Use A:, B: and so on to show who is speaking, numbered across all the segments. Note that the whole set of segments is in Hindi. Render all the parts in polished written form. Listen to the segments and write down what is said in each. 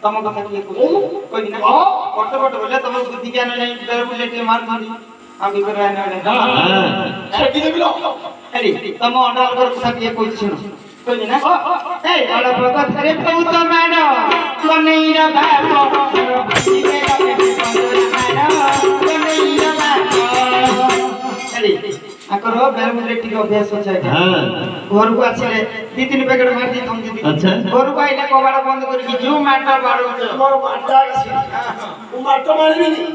A: तम कथा किए कोई ना कट कट बोले तम बुद्धि ज्ञान नहीं बेर बोले के मार दी हम भी कर रहने वाले हां छेकी देबी लो अरे तम अंडा कर कथा किए कोई सुनो कोई ना ए बड़ा भगत रे प्रभु तो मानो कन्हैया बाबा बुद्धि के कन्हैया बाबा अरे आकरो बेर बोले टिक अभ्यास हो जाए हां घर को आछले 2-3 पैकेट मार दी तुम दीदी अच्छा घर को आइले कबाड़ बंद करके जो मारता बाड़ो मोर मारता उ मारता मारबी नी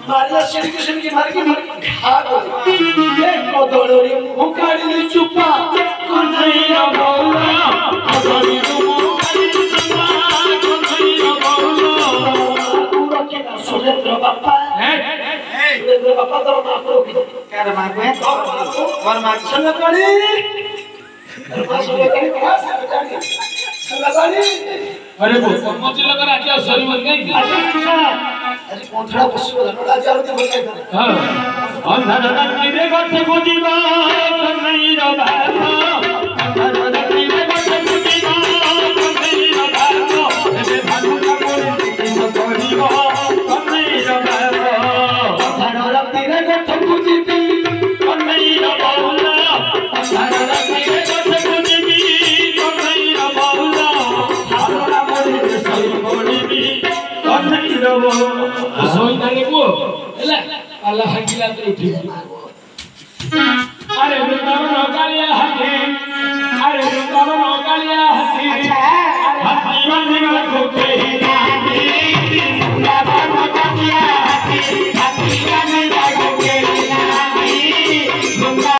A: मारिया सिर की मार के खा दो ये कोदोड़ी मुखाड़ी नी चुप्पा कन्हैया बोला कोदोड़ी मुखाड़ी नी चुप्पा कन्हैया बोला पूरा के ना सुरेंद्र बापा सुरेंद्र बापा तो माफ करो क्या रे मार में और मार संग करी
B: अरे वो मजे लगा रहा क्या सही बन गई
A: अरे कोठड़ा बसो धनड़ा जाऊ दे बोल
B: हां अंधारा नीरे गट्टे को जीवा कन्हई रो बाबा अंधारा नीरे गट्टे को जीवा कन्हई रो बाबा एबे भानु का मोरे के सकोरीवा कन्हई रो बाबा अंधारा नीरे गट्टे को जीवी कन्हई रो बाबा अंधारा नीरे गट्टे को जीवी कन्हई रो बाबा भानु का मोरे के सकोरीवी कन्हई रो बाबा सोई करे को एला अल्लाह हकीला तो ठीक